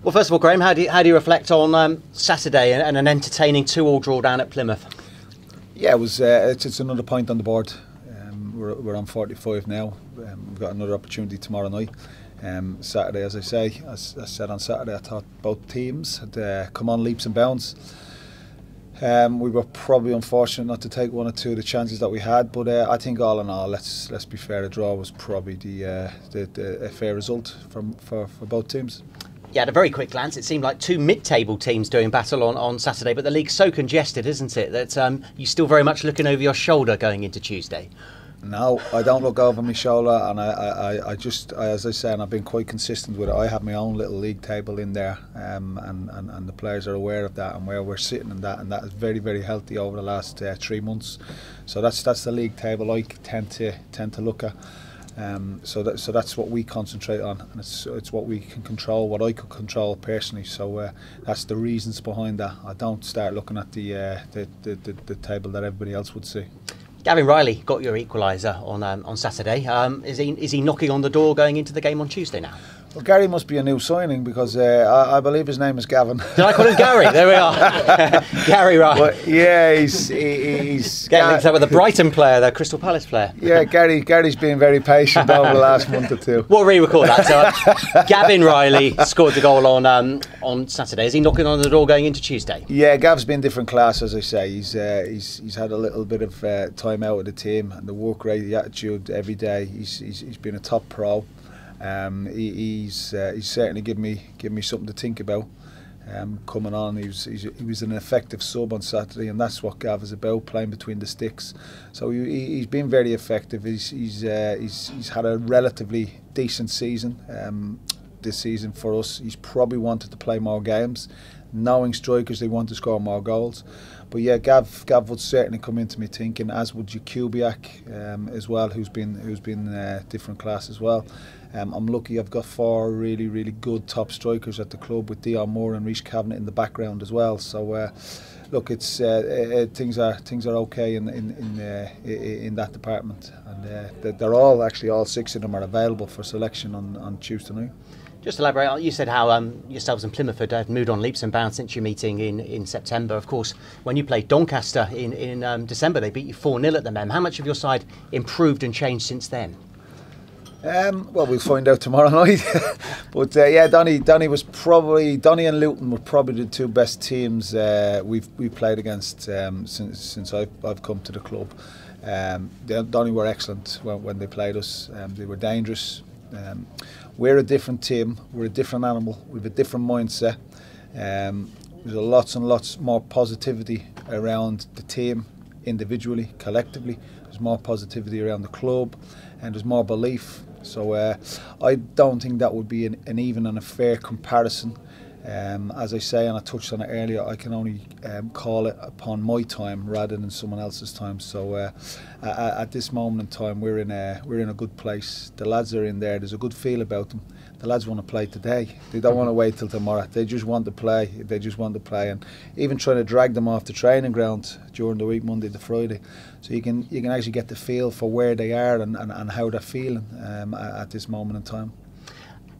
Well, first of all, Graham, how do you reflect on Saturday and an entertaining 2-2 draw down at Plymouth? Yeah, it was. It's another point on the board. We're on 45 now. We've got another opportunity tomorrow night. Saturday, as I said on Saturday, I thought both teams had come on leaps and bounds. We were probably unfortunate not to take one or two of the chances that we had, but I think all in all, let's be fair, the draw was probably a fair result for both teams. Yeah, at a very quick glance, it seemed like two mid-table teams doing battle on Saturday, but the league's so congested, isn't it, that you're still very much looking over your shoulder going into Tuesday? No, I don't look over my shoulder, and I just, as I say, and I've been quite consistent with it. I have my own little league table in there, and the players are aware of that and where we're sitting in that, and that is very, very healthy over the last 3 months. So that's the league table I tend to look at. So that's what we concentrate on, and it's what we can control, what I could control personally. So that's the reasons behind that. I don't start looking at the table that everybody else would see. Gavin Riley got your equaliser on Saturday. Is he knocking on the door going into the game on Tuesday now? Well, Gary must be a new signing, because I believe his name is Gavin. Did I call him Gary? There we are. Gary Riley. Well, yeah, he's getting linked up with the Brighton player, the Crystal Palace player. Yeah, Gary's been very patient over the last month or two. We'll re-record that. So, Gavin Riley scored the goal on Saturday. Is he knocking on the door going into Tuesday? Yeah, Gav's been different class, as I say. He's had a little bit of time out of the team, and the work rate, the attitude every day. He's been a top pro. He's certainly given me something to think about. Coming on, he was an effective sub on Saturday, and that's what Gav is about, playing between the sticks. So he's been very effective. He's had a relatively decent season this season for us. He's probably wanted to play more games, knowing strikers they want to score more goals. But yeah, Gav would certainly come into me thinking, as would Jakubiak as well, who's been different class as well. I'm lucky I've got 4 really, really good top strikers at the club, with Dion Moore and Rhys Cavanagh in the background as well. So look, it's things are okay in that department, and they're all 6 of them are available for selection on Tuesday night. Just elaborate, you said how yourselves and Plymouth had moved on leaps and bounds since your meeting in September. Of course, when you played Doncaster in December, they beat you 4-0 at the Mem. How much of your side improved and changed since then? Well, we'll find out tomorrow night. But yeah, Donny and Luton were probably the 2 best teams we've played against since I've come to the club. Donny were excellent when they played us. They were dangerous. We're a different team. We're a different animal. We've a different mindset. There's lots and lots more positivity around the team, individually, collectively. There's more positivity around the club, and there's more belief. So I don't think that would be an even and a fair comparison. As I say, and I touched on it earlier, I can only call it upon my time rather than someone else's time. So at this moment in time, we're in a good place. The lads are in there. There's a good feel about them. The lads want to play today. They don't want to wait till tomorrow. They just want to play. They just want to play, and even trying to drag them off the training ground during the week, Monday to Friday, so you can actually get the feel for where they are and how they're feeling at this moment in time.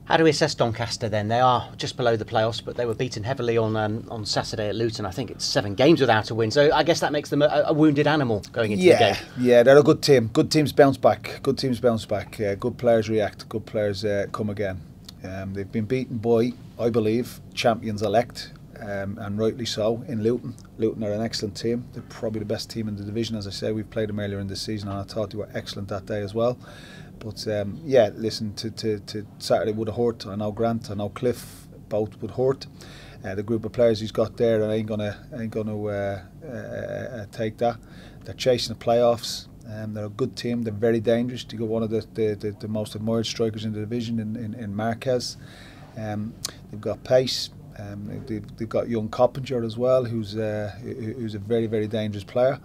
How do we assess Doncaster then? They are just below the playoffs, but they were beaten heavily on Saturday at Luton. I think it's 7 games without a win, so I guess that makes them a wounded animal going into the game. Yeah, they're a good team. Good teams bounce back. Good teams bounce back. Good players react. Good players come again. They've been beaten by, I believe, champions-elect, and rightly so, in Luton. Luton are an excellent team. They're probably the best team in the division. As I say, we've played them earlier in the season, and I thought they were excellent that day as well. But yeah, listen, to Saturday would have hurt. I know Grant, I know Cliff, both would hurt. The group of players he's got there, and ain't gonna take that. They're chasing the playoffs. They're a good team. They're very dangerous. They got one of the most admired strikers in the division in Marquez. They've got pace. They've got young Coppinger as well, who's a very, very dangerous player.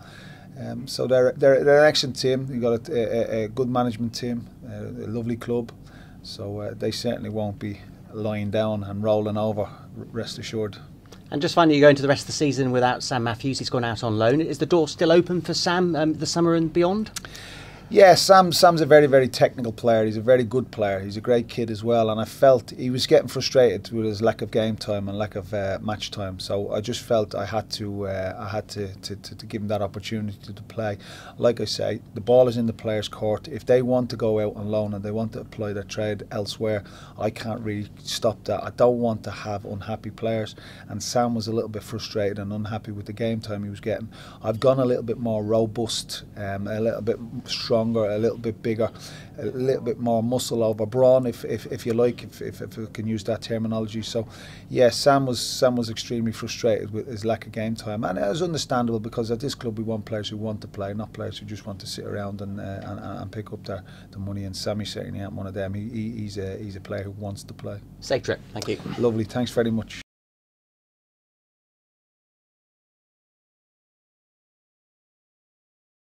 So they're an excellent team. You've got a good management team, a lovely club. So they certainly won't be lying down and rolling over, rest assured. And just finally, you're going to the rest of the season without Sam Matthews. He's gone out on loan. Is the door still open for Sam the summer and beyond? Yeah, Sam's a very, very technical player. He's a very good player. He's a great kid as well, and I felt he was getting frustrated with his lack of game time and lack of match time. So I just felt I had to give him that opportunity to play. Like I say, the ball is in the players' court. If they want to go out on loan and they want to apply their trade elsewhere, I can't really stop that. I don't want to have unhappy players, and Sam was a little bit frustrated and unhappy with the game time he was getting. I've gone a little bit more robust, a little bit stronger, a little bit bigger, a little bit more muscle over brawn, if you like, if we can use that terminology. So yeah, Sam was extremely frustrated with his lack of game time, and it was understandable, because at this club we want players who want to play, not players who just want to sit around and pick up the money. And Sammy certainly ain't one of them. He's a player who wants to play. Safe trip. Thank you. Lovely. Thanks very much.